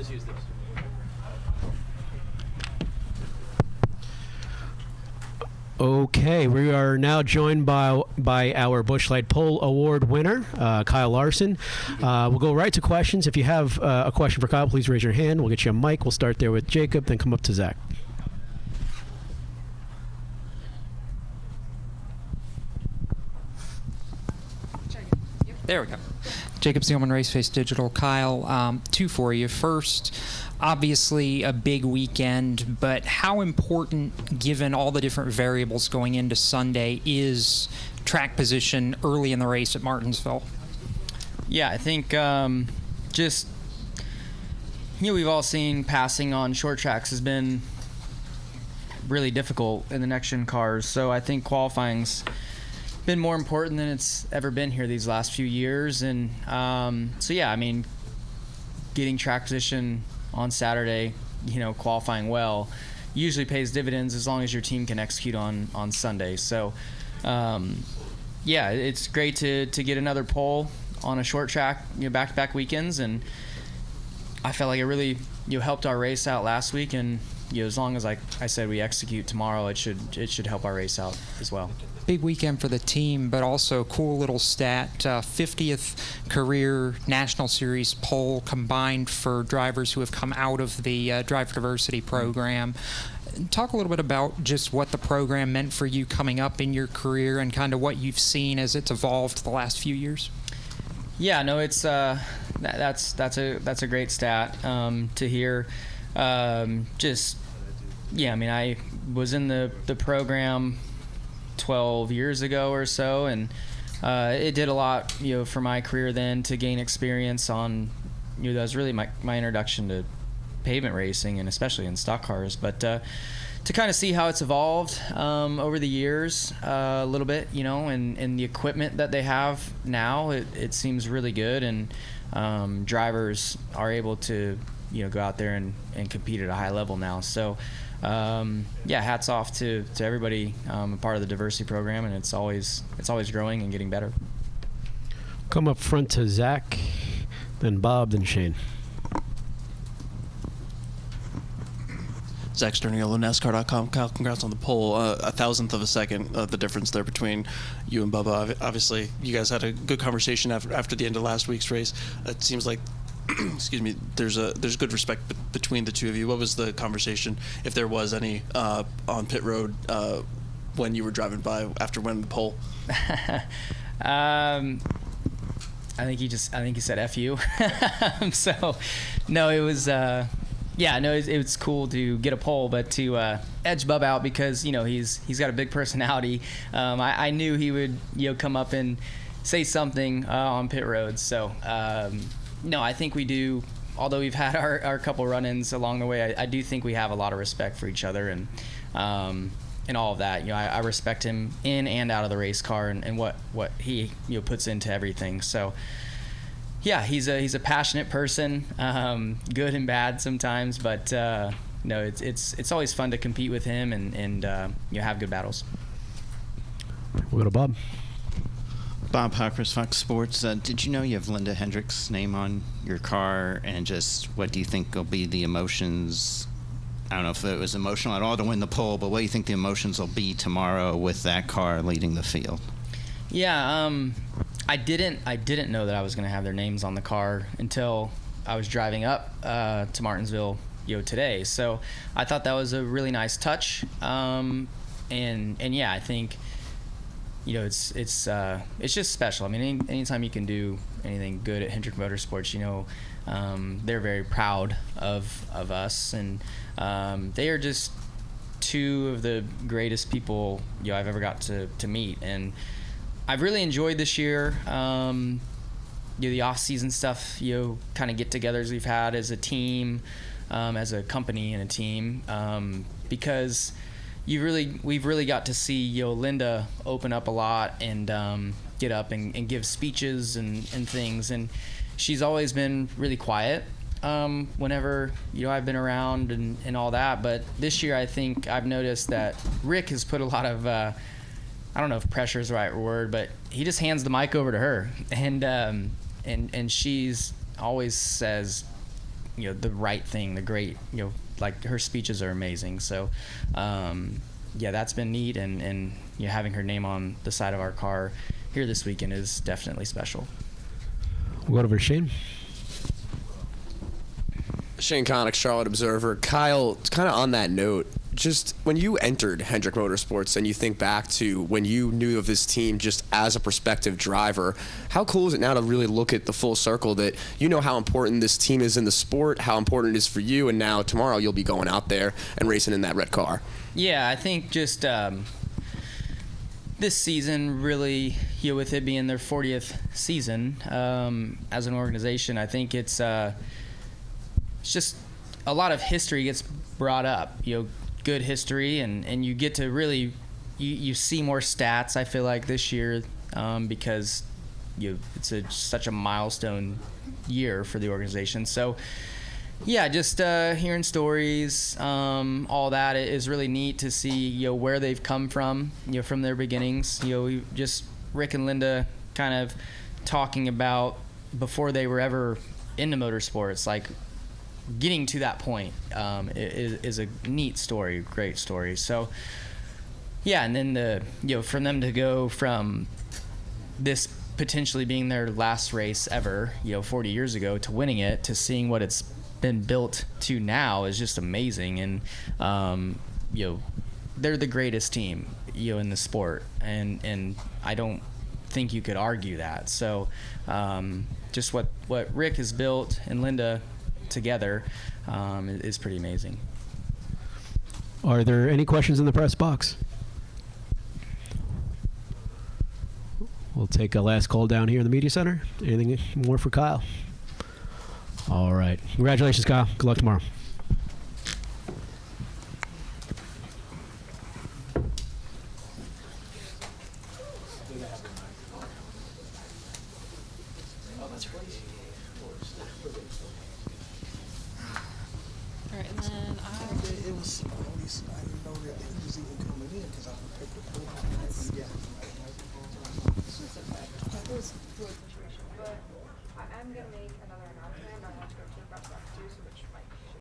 just use this. Okay, we are now joined by our Busch Light Pole Award winner, Kyle Larson. We'll go right to questions. If you have a question for Kyle, please raise your hand. We'll get you a mic. We'll start there with Jacob, then come up to Zach. There we go. Jacob Seelman, Raceface Digital. Kyle, two for you. First, obviously a big weekend, but how important, given all the different variables going into Sunday, is track position early in the race at Martinsville? Yeah, I think just, we've all seen passing on short tracks has been really difficult in the next-gen cars, so I think qualifying's been more important than it's ever been here these last few years. And so yeah, I mean, getting track position on Saturday, qualifying well, usually pays dividends as long as your team can execute on Sunday. So yeah, it's great to get another pole on a short track, back-to-back weekends, and I felt like it really helped our race out last week. And as long as, like I said, we execute tomorrow, it should help our race out as well. Big weekend for the team, but also cool little stat, 50th career National Series pole combined for drivers who have come out of the Driver Diversity program. Talk a little bit about just what the program meant for you coming up in your career and kind of what you've seen as it's evolved the last few years. Yeah, no, it's that's a great stat to hear. Just, yeah, I mean, I was in the program 12 years ago or so, and it did a lot for my career then to gain experience on that was really my introduction to pavement racing, and especially in stock cars, but to kind of see how it's evolved over the years a little bit, and the equipment that they have now, it seems really good, and drivers are able to go out there and compete at a high level now. So yeah, hats off to everybody a part of the diversity program, and it's always growing and getting better. Come up front to Zach, then Bob, then Shane. Zach Sterniolo, NASCAR.com. Kyle, congrats on the pole. A thousandth of a second, the difference there between you and Bubba. Obviously, you guys had a good conversation after the end of last week's race. It seems like excuse me, there's good respect between the two of you. What was the conversation, if there was any, on pit road when you were driving by after winning the pole? I think he said F you. So no, it was it was cool to get a pole, but to edge Bub out because he's got a big personality. I knew he would come up and say something on pit road. So no, I think we do. Although we've had our couple run-ins along the way, I do think we have a lot of respect for each other, and all of that. I respect him in and out of the race car, and what he puts into everything. So yeah, he's a passionate person, good and bad sometimes, but no, it's always fun to compete with him and have good battles. We'll go to Bob. Bob Hockers, Fox Sports. Did you know you have Linda Hendrick's name on your car? And just what do you think will be the emotions? I don't know if it was emotional at all to win the pole, but what do you think the emotions will be tomorrow with that car leading the field? Yeah, I didn't know that I was going to have their names on the car until I was driving up to Martinsville today. So I thought that was a really nice touch. And yeah, I think it's just special. I mean, anytime you can do anything good at Hendrick Motorsports, they're very proud of us, and they are just two of the greatest people I've ever got to meet, and I've really enjoyed this year. The off-season stuff, kind of get-togethers we've had as a team, as a company and a team, because we've really got to see Linda open up a lot and get up and give speeches and things, and she's always been really quiet whenever I've been around and all that. But this year I think I've noticed that Rick has put a lot of I don't know if pressure is the right word, but he just hands the mic over to her, and she's always says the right thing, the great, like her speeches are amazing. So, yeah, that's been neat, and having her name on the side of our car here this weekend is definitely special. We'll go over to Shane. Shane Connick, Charlotte Observer. Kyle, kind of on that note, just when you entered Hendrick Motorsports and you think back to when you knew of this team just as a prospective driver, how cool is it now to really look at the full circle that you know how important this team is in the sport, how important it is for you, and now tomorrow you'll be going out there and racing in that red car? Yeah, I think just this season really, with it being their 40th season as an organization, I think it's just a lot of history gets brought up, good history, and you get to really you see more stats, I feel like, this year because it's such a milestone year for the organization. So yeah, just hearing stories, all that is really neat to see where they've come from, from their beginnings. Just Rick and Linda kind of talking about before they were ever into motorsports, like getting to that point is a neat story, great story. So yeah, and then for them to go from this potentially being their last race ever, 40 years ago, to winning it, to seeing what it's been built to now is just amazing. And they're the greatest team in the sport, and I don't think you could argue that. So just what Rick has built and Linda together is pretty amazing. Are there any questions in the press box? We'll take a last call down here in the media center. Anything more for Kyle? All right. Congratulations, Kyle. Good luck tomorrow.